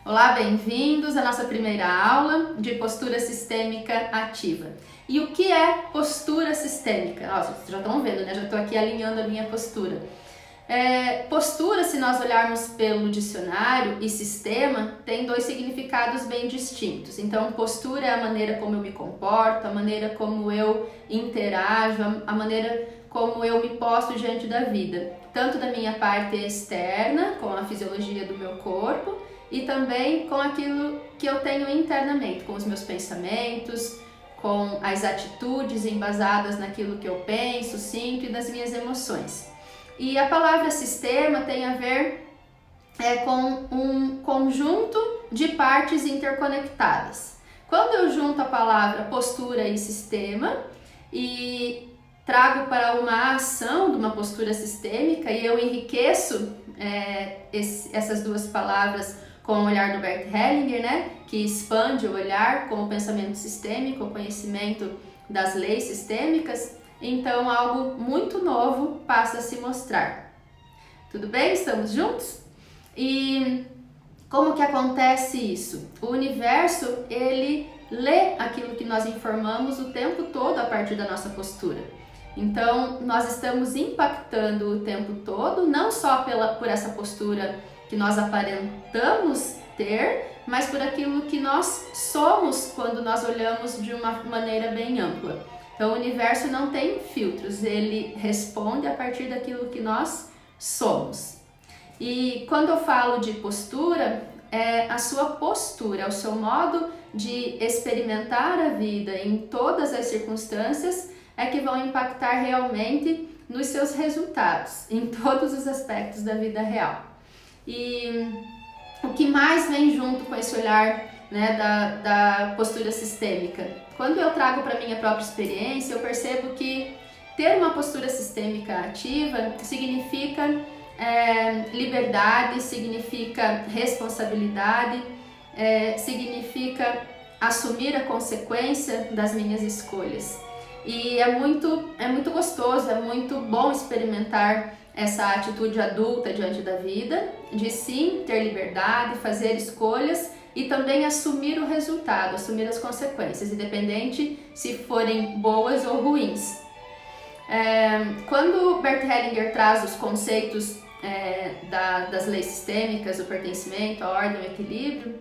Olá, bem-vindos à nossa primeira aula de postura sistêmica ativa. E o que é postura sistêmica? Nossa, vocês já estão vendo, né? Já estou aqui alinhando a minha postura. Postura, se nós olharmos pelo dicionário, e sistema, tem dois significados bem distintos. Então, postura é a maneira como eu me comporto, a maneira como eu interajo, a maneira como eu me posto diante da vida. Tanto da minha parte externa, com a fisiologia do meu corpo, e também com aquilo que eu tenho internamente, com os meus pensamentos, com as atitudes embasadas naquilo que eu penso, sinto e das minhas emoções. E a palavra sistema tem a ver com um conjunto de partes interconectadas. Quando eu junto a palavra postura e sistema e trago para uma ação de uma postura sistêmica e eu enriqueço essas duas palavras com o olhar do Bert Hellinger, né, que expande o olhar com o pensamento sistêmico, o conhecimento das leis sistêmicas, então algo muito novo passa a se mostrar. Tudo bem? Estamos juntos? E como que acontece isso? O universo, ele lê aquilo que nós informamos o tempo todo a partir da nossa postura. Então, nós estamos impactando o tempo todo, não só por essa postura que nós aparentamos ter, mas por aquilo que nós somos quando nós olhamos de uma maneira bem ampla. Então, o universo não tem filtros, ele responde a partir daquilo que nós somos. E quando eu falo de postura, é a sua postura, é o seu modo de experimentar a vida em todas as circunstâncias é que vão impactar realmente nos seus resultados, em todos os aspectos da vida real. E o que mais vem junto com esse olhar, né, da postura sistêmica? Quando eu trago para a minha própria experiência, eu percebo que ter uma postura sistêmica ativa significa liberdade, significa responsabilidade, significa assumir a consequência das minhas escolhas. E é muito gostoso, é muito bom experimentar essa atitude adulta diante da vida, de sim ter liberdade, fazer escolhas e também assumir o resultado, assumir as consequências, independente se forem boas ou ruins. Quando Bert Hellinger traz os conceitos das leis sistêmicas, o pertencimento, a ordem, o equilíbrio,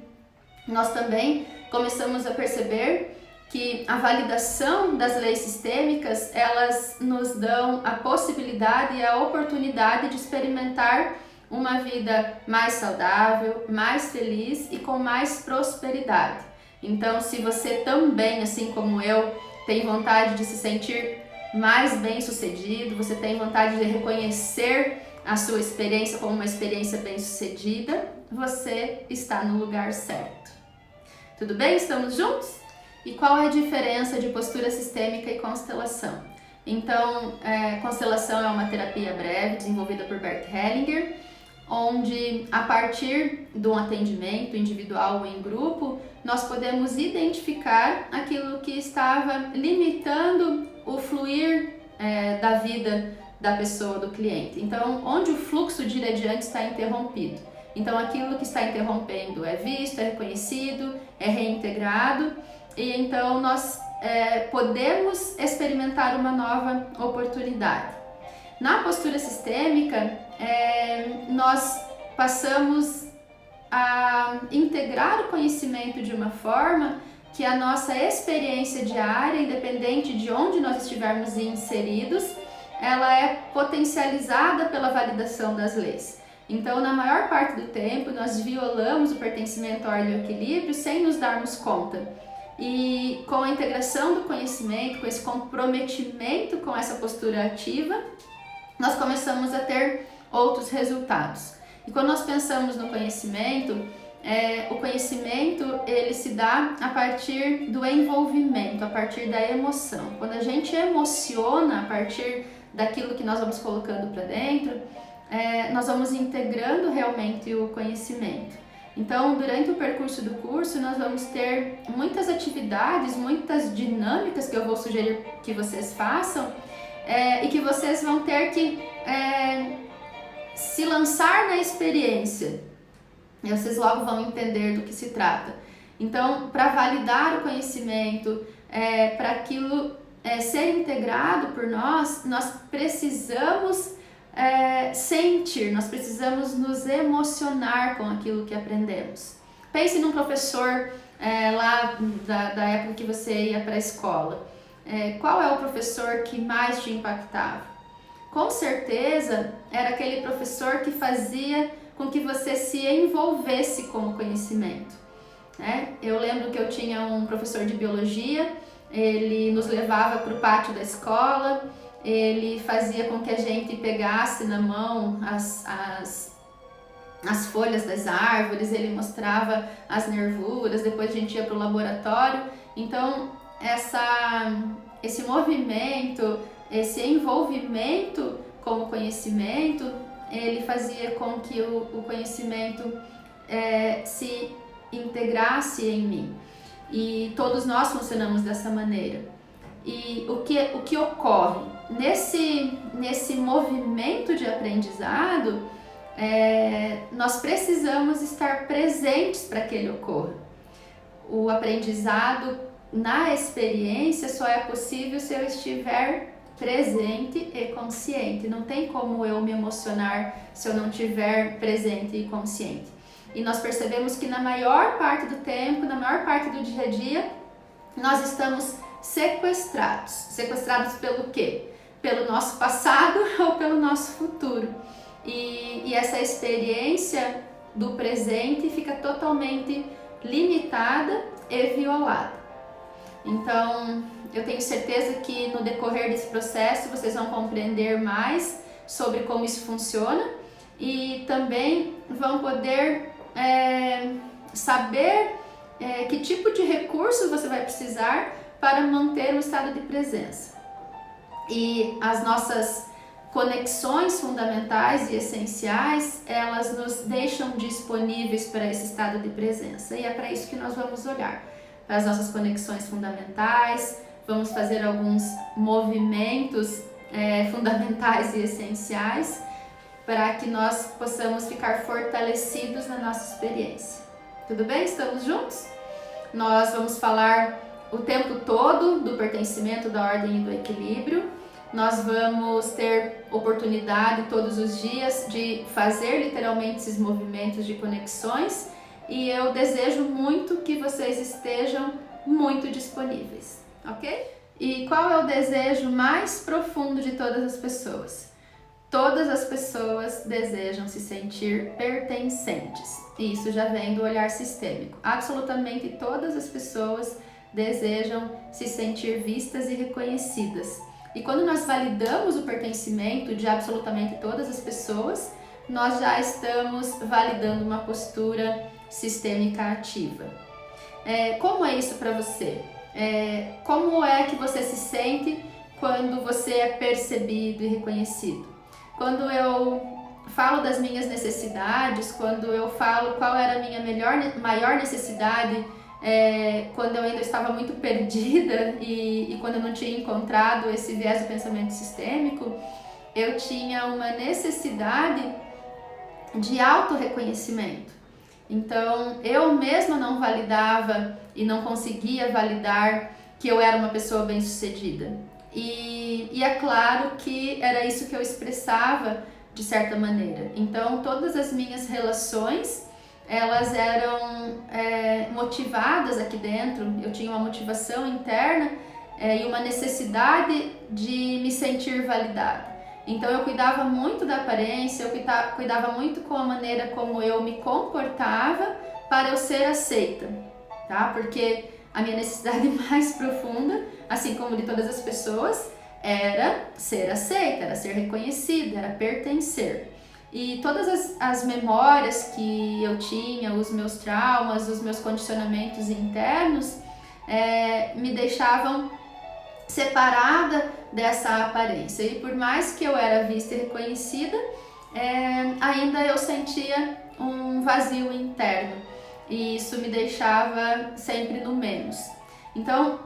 nós também começamos a perceber que a validação das leis sistêmicas, elas nos dão a possibilidade e a oportunidade de experimentar uma vida mais saudável, mais feliz e com mais prosperidade. Então, se você também, assim como eu, tem vontade de se sentir mais bem-sucedido, você tem vontade de reconhecer a sua experiência como uma experiência bem-sucedida, você está no lugar certo. Tudo bem? Estamos juntos? E qual é a diferença de postura sistêmica e constelação? Então, constelação é uma terapia breve desenvolvida por Bert Hellinger, onde a partir de um atendimento individual ou em grupo, nós podemos identificar aquilo que estava limitando o fluir da vida da pessoa, do cliente. Então, onde o fluxo de ir adiante está interrompido. Então, aquilo que está interrompendo é visto, é reconhecido, é reintegrado, e então nós podemos experimentar uma nova oportunidade. Na postura sistêmica, nós passamos a integrar o conhecimento de uma forma que a nossa experiência diária, independente de onde nós estivermos inseridos, ela é potencializada pela validação das leis. Então, na maior parte do tempo, nós violamos o pertencimento à ordem e ao equilíbrio sem nos darmos conta. E com a integração do conhecimento, com esse comprometimento com essa postura ativa, nós começamos a ter outros resultados. E quando nós pensamos no conhecimento, o conhecimento ele se dá a partir do envolvimento, a partir da emoção. Quando a gente emociona a partir daquilo que nós vamos colocando para dentro, nós vamos integrando realmente o conhecimento. Então, durante o percurso do curso, nós vamos ter muitas atividades, muitas dinâmicas que eu vou sugerir que vocês façam e que vocês vão ter que se lançar na experiência E vocês logo vão entender do que se trata. Então, para validar o conhecimento, para aquilo ser integrado por nós, nós precisamos sentir, nós precisamos nos emocionar com aquilo que aprendemos. Pense num professor lá da época que você ia para a escola. Qual é o professor que mais te impactava? Com certeza era aquele professor que fazia com que você se envolvesse com o conhecimento. Eu lembro que eu tinha um professor de biologia, ele nos levava para o pátio da escola, ele fazia com que a gente pegasse na mão as folhas das árvores, ele mostrava as nervuras, depois a gente ia para o laboratório. Então, esse movimento, esse envolvimento com o conhecimento, ele fazia com que o conhecimento se integrasse em mim. E todos nós funcionamos dessa maneira. E o que ocorre? Nesse movimento de aprendizado, nós precisamos estar presentes para que ele ocorra. O aprendizado na experiência só é possível se eu estiver presente e consciente. Não tem como eu me emocionar se eu não estiver presente e consciente. E nós percebemos que na maior parte do tempo, na maior parte do dia a dia, nós estamos sequestrados. Sequestrados pelo quê? Pelo nosso passado ou pelo nosso futuro. E essa experiência do presente fica totalmente limitada e violada. Então, eu tenho certeza que no decorrer desse processo vocês vão compreender mais sobre como isso funciona e também vão poder saber que tipo de recursos você vai precisar para manter um estado de presença. E as nossas conexões fundamentais e essenciais, elas nos deixam disponíveis para esse estado de presença. E é para isso que nós vamos olhar, para as nossas conexões fundamentais, vamos fazer alguns movimentos fundamentais e essenciais para que nós possamos ficar fortalecidos na nossa experiência. Tudo bem? Estamos juntos? Nós vamos falar o tempo todo do pertencimento, da ordem e do equilíbrio. Nós vamos ter oportunidade todos os dias de fazer literalmente esses movimentos de conexões e eu desejo muito que vocês estejam muito disponíveis, ok? E qual é o desejo mais profundo de todas as pessoas? Todas as pessoas desejam se sentir pertencentes. E isso já vem do olhar sistêmico. Absolutamente todas as pessoas desejam se sentir vistas e reconhecidas. E quando nós validamos o pertencimento de absolutamente todas as pessoas, nós já estamos validando uma postura sistêmica ativa. Como é isso para você? Como é que você se sente quando você é percebido e reconhecido? Quando eu falo das minhas necessidades, quando eu falo qual era a minha maior necessidade, quando eu ainda estava muito perdida e quando eu não tinha encontrado esse viés do pensamento sistêmico, eu tinha uma necessidade de autorreconhecimento. Então, eu mesma não validava e não conseguia validar que eu era uma pessoa bem-sucedida. E é claro que era isso que eu expressava de certa maneira. Então, todas as minhas relações, elas eram motivadas aqui dentro. Eu tinha uma motivação interna e uma necessidade de me sentir validada. Então eu cuidava muito da aparência, eu cuidava muito com a maneira como eu me comportava para eu ser aceita, tá? Porque a minha necessidade mais profunda, assim como de todas as pessoas, era ser aceita, era ser reconhecida, era pertencer. E todas as memórias que eu tinha, os meus traumas, os meus condicionamentos internos, me deixavam separada dessa aparência. E por mais que eu era vista e reconhecida, ainda eu sentia um vazio interno. E isso me deixava sempre no menos. Então,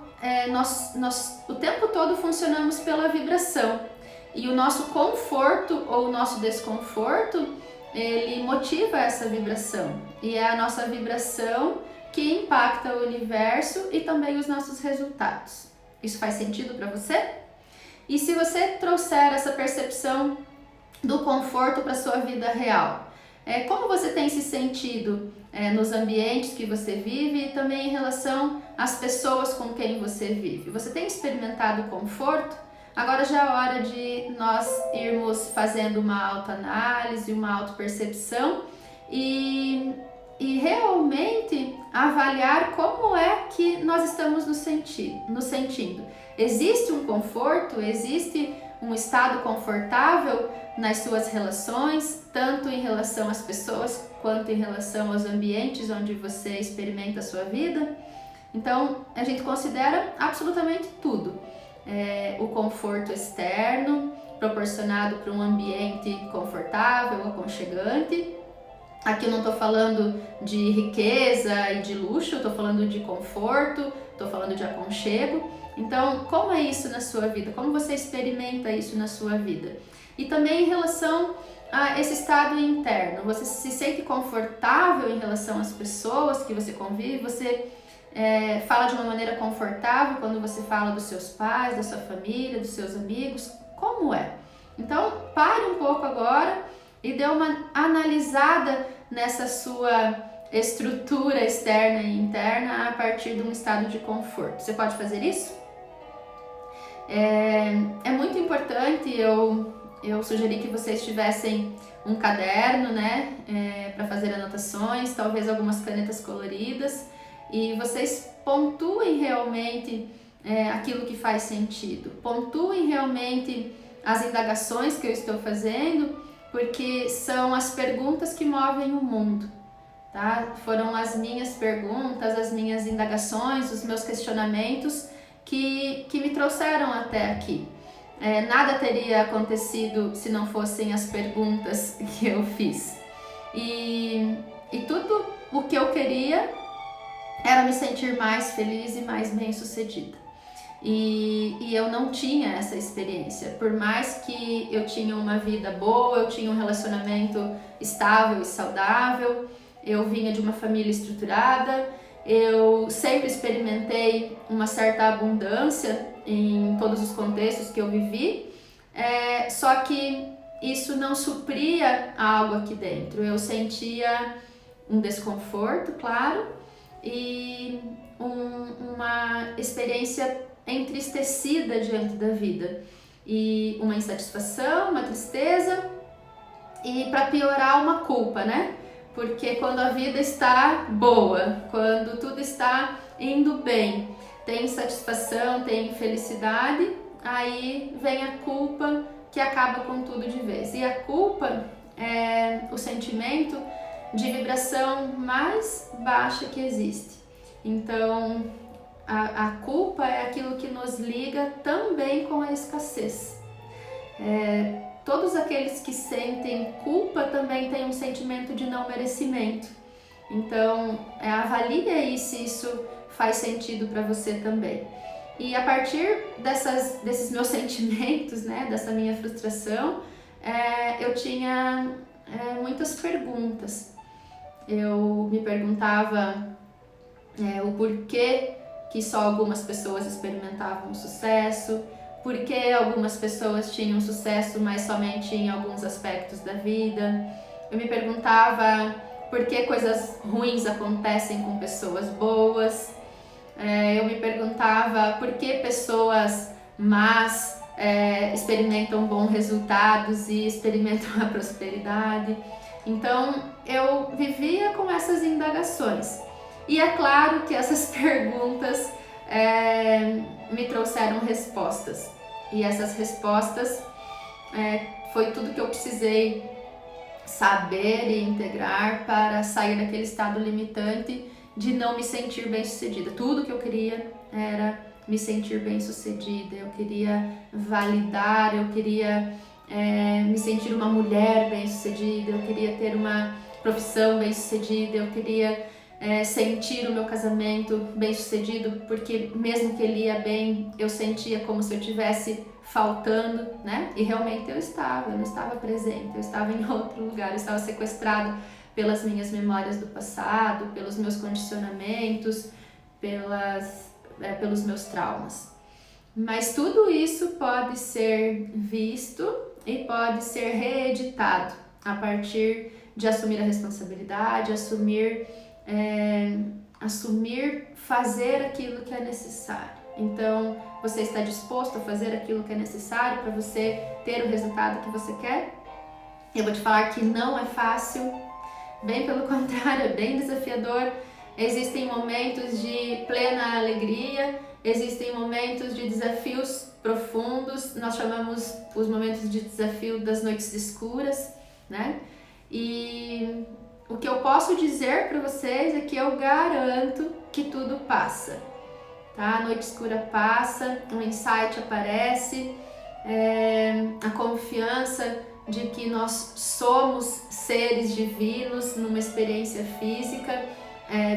nós o tempo todo funcionamos pela vibração. E o nosso conforto ou o nosso desconforto ele motiva essa vibração. E é a nossa vibração que impacta o universo e também os nossos resultados. Isso faz sentido para você? E se você trouxer essa percepção do conforto para a sua vida real, como você tem se sentido nos ambientes que você vive e também em relação às pessoas com quem você vive? Você tem experimentado conforto? Agora já é hora de nós irmos fazendo uma autoanálise, uma autopercepção e realmente avaliar como é que nós estamos nos sentindo. Existe um conforto? Existe um estado confortável nas suas relações, tanto em relação às pessoas quanto em relação aos ambientes onde você experimenta a sua vida? Então, a gente considera absolutamente tudo. O conforto externo, proporcionado por um ambiente confortável, aconchegante. Aqui eu não estou falando de riqueza e de luxo, estou falando de conforto, estou falando de aconchego. Então, como é isso na sua vida? Como você experimenta isso na sua vida? E também em relação a esse estado interno, você se sente confortável em relação às pessoas que você convive? Você fala de uma maneira confortável quando você fala dos seus pais, da sua família, dos seus amigos? Como é? Então, pare um pouco agora e dê uma analisada nessa sua estrutura externa e interna a partir de um estado de conforto. Você pode fazer isso? É muito importante, eu sugeri que vocês tivessem um caderno, né, para fazer anotações, talvez algumas canetas coloridas, e vocês pontuem realmente aquilo que faz sentido, pontuem realmente as indagações que eu estou fazendo, porque são as perguntas que movem o mundo, tá? Foram as minhas perguntas, as minhas indagações, os meus questionamentos que me trouxeram até aqui. Nada teria acontecido se não fossem as perguntas que eu fiz. E tudo o que eu queria era me sentir mais feliz e mais bem-sucedida. E eu não tinha essa experiência. Por mais que eu tinha uma vida boa, eu tinha um relacionamento estável e saudável, eu vinha de uma família estruturada, eu sempre experimentei uma certa abundância em todos os contextos que eu vivi, só que isso não supria algo aqui dentro. Eu sentia um desconforto, claro, e uma experiência entristecida diante da vida, e uma insatisfação, uma tristeza, e para piorar, uma culpa, né? Porque quando a vida está boa, quando tudo está indo bem, tem satisfação, tem felicidade, aí vem a culpa que acaba com tudo de vez. E a culpa é o sentimento de vibração mais baixa que existe. Então, a culpa é aquilo que nos liga também com a escassez. Todos aqueles que sentem culpa também têm um sentimento de não merecimento. Então, avalie aí se isso faz sentido para você também. E a partir desses meus sentimentos, né, dessa minha frustração, eu tinha muitas perguntas. Eu me perguntava o porquê que só algumas pessoas experimentavam sucesso, por que algumas pessoas tinham sucesso, mas somente em alguns aspectos da vida. Eu me perguntava por que coisas ruins acontecem com pessoas boas. Eu me perguntava por que pessoas más experimentam bons resultados e experimentam a prosperidade. Então, eu vivia com essas indagações. E é claro que essas perguntas me trouxeram respostas. E essas respostas foi tudo que eu precisei saber e integrar para sair daquele estado limitante de não me sentir bem-sucedida. Tudo que eu queria era me sentir bem-sucedida, eu queria validar, eu queria me sentir uma mulher bem-sucedida, eu queria ter uma profissão bem-sucedida, eu queria sentir o meu casamento bem sucedido, porque mesmo que ele ia bem, eu sentia como se eu tivesse faltando, né? E realmente eu não estava presente, eu estava em outro lugar, eu estava sequestrada pelas minhas memórias do passado, pelos meus condicionamentos, pelos meus traumas. Mas tudo isso pode ser visto e pode ser reeditado a partir de assumir a responsabilidade, assumir fazer aquilo que é necessário. Então, você está disposto a fazer aquilo que é necessário para você ter o resultado que você quer? Eu vou te falar que não é fácil, bem pelo contrário, é bem desafiador. Existem momentos de plena alegria, existem momentos de desafios profundos, nós chamamos os momentos de desafio das noites escuras, né? E o que eu posso dizer para vocês é que eu garanto que tudo passa, tá? A noite escura passa, um insight aparece, a confiança de que nós somos seres divinos numa experiência física,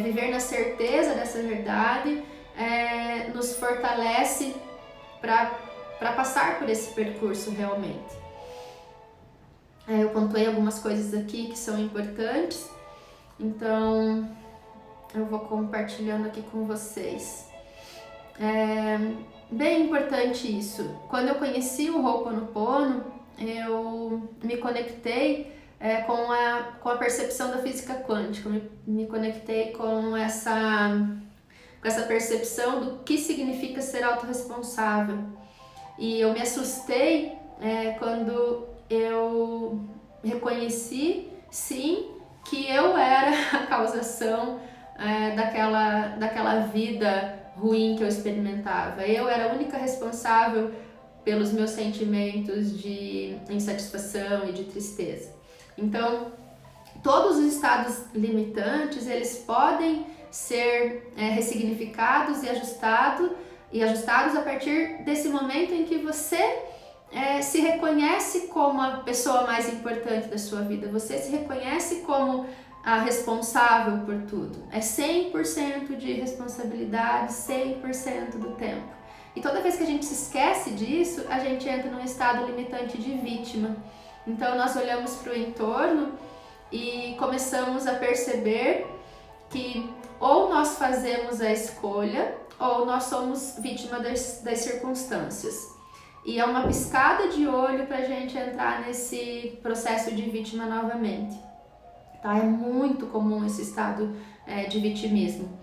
viver na certeza dessa verdade nos fortalece para passar por esse percurso realmente. Eu pontuei algumas coisas aqui que são importantes, então eu vou compartilhando aqui com vocês. Bem importante isso. Quando eu conheci o Ho'oponopono, eu me conectei com a percepção da física quântica, me conectei com essa percepção do que significa ser autorresponsável. E eu me assustei quando eu reconheci, sim, que eu era a causação daquela vida ruim que eu experimentava. Eu era a única responsável pelos meus sentimentos de insatisfação e de tristeza. Então, todos os estados limitantes, eles podem ser ressignificados e ajustados a partir desse momento em que você se reconhece como a pessoa mais importante da sua vida, você se reconhece como a responsável por tudo. É 100% de responsabilidade, 100% do tempo. E toda vez que a gente se esquece disso, a gente entra num estado limitante de vítima. Então nós olhamos para o entorno e começamos a perceber que ou nós fazemos a escolha ou nós somos vítima das circunstâncias. E é uma piscada de olho para a gente entrar nesse processo de vítima novamente. Tá? É muito comum esse estado de vitimismo.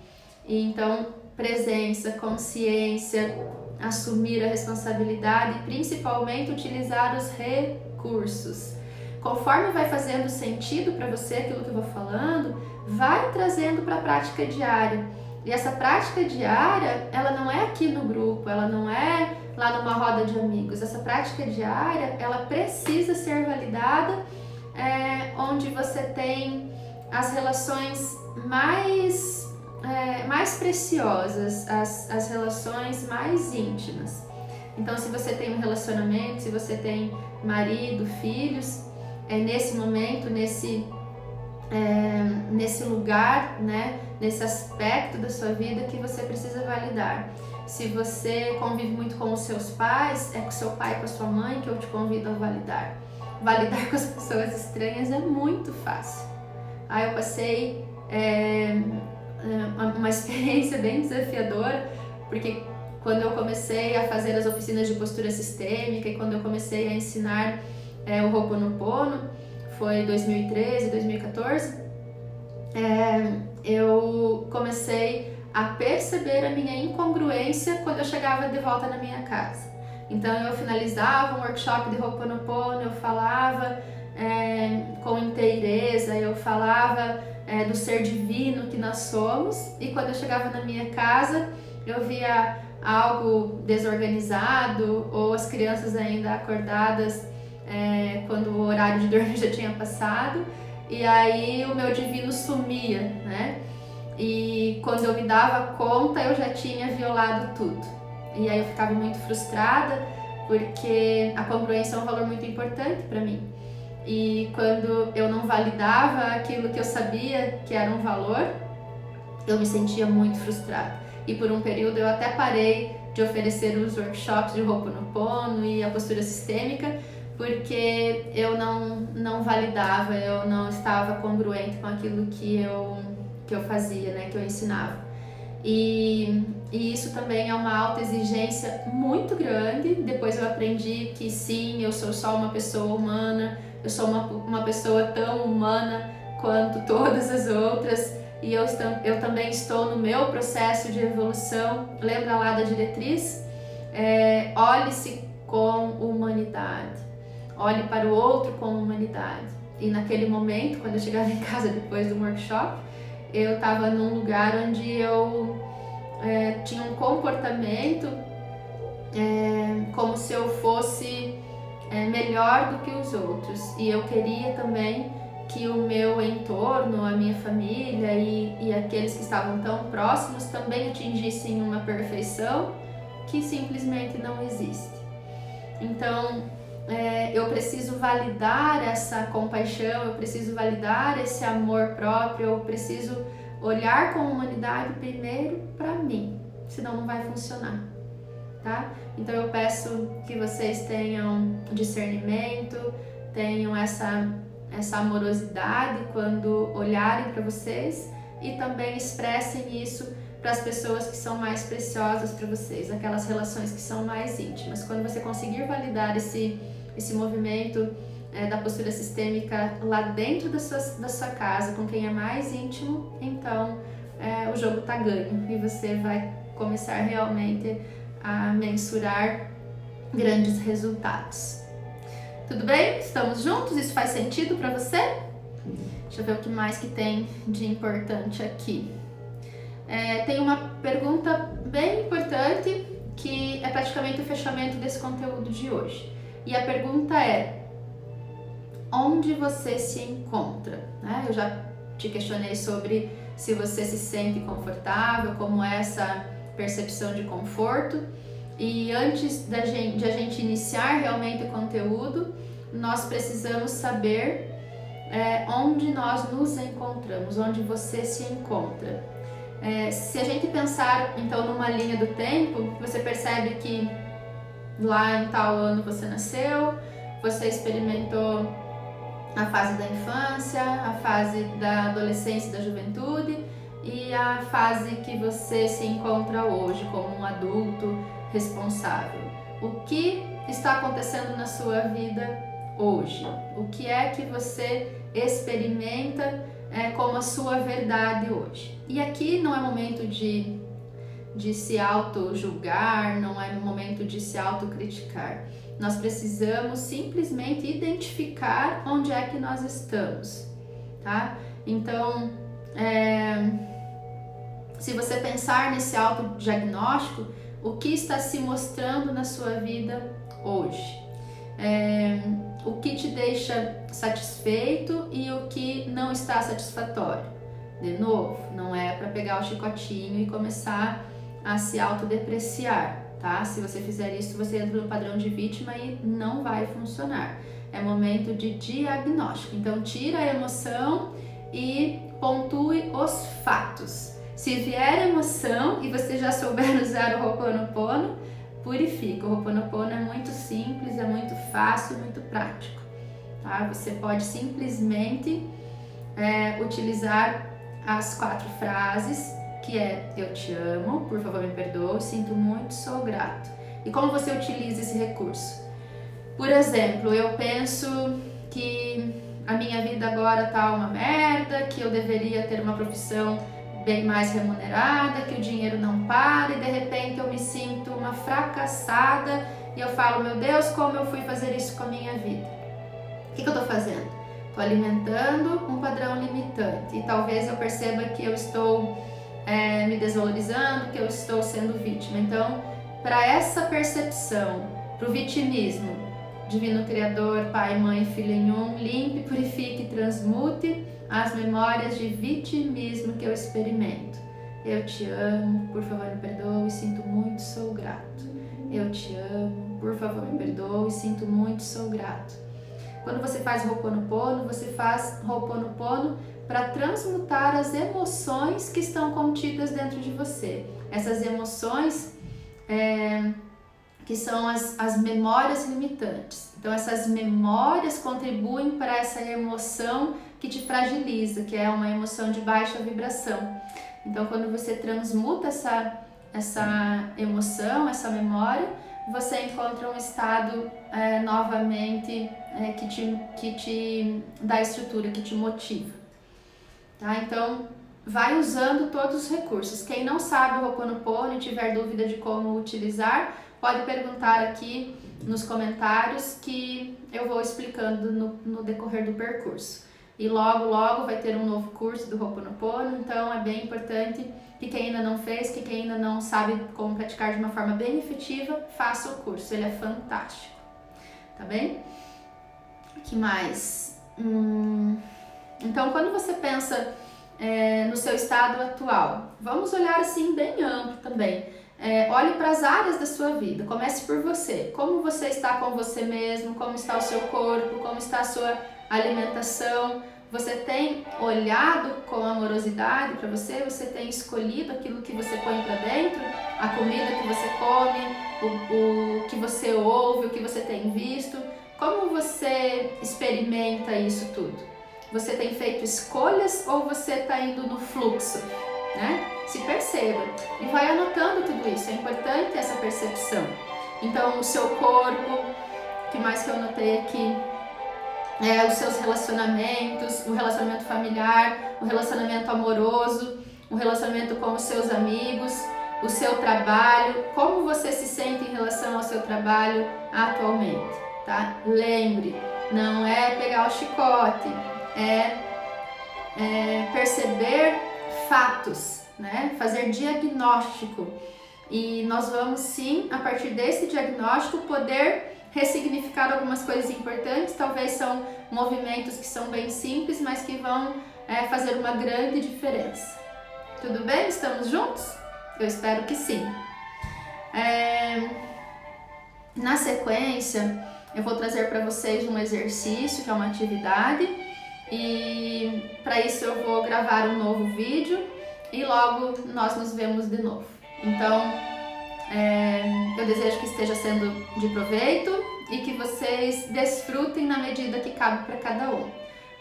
E então, presença, consciência, assumir a responsabilidade e principalmente utilizar os recursos. Conforme vai fazendo sentido para você aquilo que eu vou falando, vai trazendo para a prática diária. E essa prática diária, ela não é aqui no grupo, ela não é lá numa roda de amigos. Essa prática diária, ela precisa ser validada onde você tem as relações mais preciosas, as relações mais íntimas. Então, se você tem um relacionamento, se você tem marido, filhos, nesse momento, nesse lugar, né, nesse aspecto da sua vida que você precisa validar. Se você convive muito com os seus pais, com seu pai, com a sua mãe, que eu te convido a validar. Validar com as pessoas estranhas é muito fácil. Eu passei uma experiência bem desafiadora, porque quando eu comecei a fazer as oficinas de postura sistêmica e quando eu comecei a ensinar o Ho'oponopono, foi 2013, 2014, eu comecei a perceber a minha incongruência quando eu chegava de volta na minha casa. Então eu finalizava um workshop de Ho'oponopono, eu falava com inteireza, eu falava do ser divino que nós somos, e quando eu chegava na minha casa eu via algo desorganizado ou as crianças ainda acordadas quando o horário de dormir já tinha passado, e aí o meu divino sumia, né? E quando eu me dava conta eu já tinha violado tudo. E aí eu ficava muito frustrada, porque a congruência é um valor muito importante para mim. E quando eu não validava aquilo que eu sabia que era um valor, eu me sentia muito frustrada. E por um período eu até parei de oferecer os workshops de Ho'oponopono e a postura sistêmica, porque eu não validava, eu não estava congruente com aquilo que eu fazia, né, que eu ensinava. E isso também é uma autoexigência muito grande. Depois eu aprendi que sim, eu sou só uma pessoa humana, eu sou uma pessoa tão humana quanto todas as outras, e eu também estou no meu processo de evolução. Lembra lá da diretriz? Olhe-se com humanidade, olhe para o outro com humanidade. E naquele momento, quando eu chegava em casa depois do workshop, eu estava num lugar onde eu tinha um comportamento como se eu fosse melhor do que os outros, e eu queria também que o meu entorno, a minha família e aqueles que estavam tão próximos também atingissem uma perfeição que simplesmente não existe. Então eu preciso validar essa compaixão, eu preciso validar esse amor próprio, eu preciso olhar com humanidade primeiro para mim, senão não vai funcionar, tá? Então eu peço que vocês tenham discernimento, tenham essa amorosidade quando olharem para vocês, e também expressem isso para as pessoas que são mais preciosas para vocês, aquelas relações que são mais íntimas. Quando você conseguir validar esse movimento da postura sistêmica lá dentro da sua casa, com quem é mais íntimo, então o jogo tá ganho e você vai começar realmente a mensurar grandes resultados. Tudo bem? Estamos juntos? Isso faz sentido para você? Deixa eu ver o que mais que tem de importante aqui. Tem uma pergunta bem importante que é praticamente o fechamento desse conteúdo de hoje. E a pergunta é: onde você se encontra? Eu já te questionei sobre se você se sente confortável, como é essa percepção de conforto. E antes de a gente iniciar realmente o conteúdo, nós precisamos saber onde nós nos encontramos, onde você se encontra. Se a gente pensar então numa linha do tempo, você percebe que lá em tal ano você nasceu, você experimentou a fase da infância, a fase da adolescência e da juventude, e a fase que você se encontra hoje como um adulto responsável. O que está acontecendo na sua vida hoje? O que é que você experimenta como a sua verdade hoje? E aqui não é momento de se auto-julgar, não é momento de se autocriticar. Nós precisamos simplesmente identificar onde é que nós estamos, tá? Então, se você pensar nesse autodiagnóstico, o que está se mostrando na sua vida hoje? O que te deixa satisfeito e o que não está satisfatório? De novo, não é para pegar o chicotinho e começar a se autodepreciar, tá? Se você fizer isso, você entra no padrão de vítima e não vai funcionar. É momento de diagnóstico. Então, tira a emoção e pontue os fatos. Se vier emoção e você já souber usar o Ho'oponopono, purifica. O Ho'oponopono é muito simples, é muito fácil, muito prático, tá? Você pode simplesmente utilizar as 4 frases, que é: eu te amo, por favor me perdoe, sinto muito, sou grato. E como você utiliza esse recurso? Por exemplo, eu penso que a minha vida agora tá uma merda, que eu deveria ter uma profissão bem mais remunerada, que o dinheiro não para, e de repente eu me sinto uma fracassada e eu falo: meu Deus, como eu fui fazer isso com a minha vida? O que eu tô fazendo? Tô alimentando um padrão limitante, e talvez eu perceba que eu estou me desvalorizando, que eu estou sendo vítima. Então, para essa percepção, para o vitimismo, Divino Criador, Pai, Mãe, Filho em um, limpe, purifique e transmute as memórias de vitimismo que eu experimento. Eu te amo, por favor me perdoe, sinto muito, sou grato. Eu te amo, por favor me perdoe, sinto muito, sou grato. Quando você faz Ho'oponopono, você faz Ho'oponopono para transmutar as emoções que estão contidas dentro de você. Essas emoções que são as memórias limitantes. Então, essas memórias contribuem para essa emoção que te fragiliza, que é uma emoção de baixa vibração. Então, quando você transmuta essa emoção, essa memória, você encontra um estado novamente que te dá estrutura, que te motiva. Tá? Então, vai usando todos os recursos. Quem não sabe o Ho'oponopono e tiver dúvida de como utilizar, pode perguntar aqui nos comentários que eu vou explicando no decorrer do percurso. E logo, logo vai ter um novo curso do Ho'oponopono, então é bem importante que quem ainda não fez, que quem ainda não sabe como praticar de uma forma bem efetiva, faça o curso, ele é fantástico, tá bem? Que mais? Então, quando você pensa no seu estado atual, vamos olhar assim bem amplo também. Olhe para as áreas da sua vida, comece por você. Como você está com você mesmo, como está o seu corpo, como está a sua alimentação. Você tem olhado com amorosidade para você? Você tem escolhido aquilo que você põe para dentro? A comida que você come, o que você ouve, o que você tem visto? Como você experimenta isso tudo? Você tem feito escolhas ou você está indo no fluxo? Né? Se perceba e vai anotando tudo isso, é importante essa percepção. Então, o seu corpo, o que mais que eu anotei aqui? Os seus relacionamentos, o relacionamento familiar, o relacionamento amoroso, o relacionamento com os seus amigos, o seu trabalho, como você se sente em relação ao seu trabalho atualmente, tá? Lembre, não é pegar o chicote, é perceber fatos, né? Fazer diagnóstico. E nós vamos sim, a partir desse diagnóstico, poder ressignificar algumas coisas importantes. Talvez são movimentos que são bem simples, mas que vão fazer uma grande diferença. Tudo bem? Estamos juntos? Eu espero que sim. Na sequência, eu vou trazer para vocês um exercício, que é uma atividade, e para isso eu vou gravar um novo vídeo e logo nós nos vemos de novo. Então, eu desejo que esteja sendo de proveito e que vocês desfrutem na medida que cabe para cada um.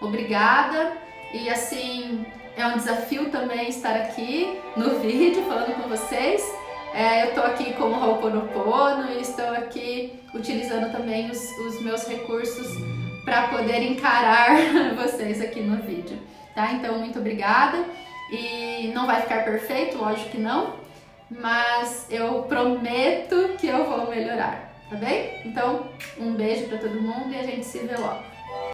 Obrigada, e assim, é um desafio também estar aqui no vídeo falando com vocês. Eu estou aqui com o Ho'oponopono e estou aqui utilizando também os meus recursos para poder encarar vocês aqui no vídeo, tá? Então, muito obrigada, e não vai ficar perfeito, lógico que não, mas eu prometo que eu vou melhorar, tá bem? Então, um beijo para todo mundo e a gente se vê logo.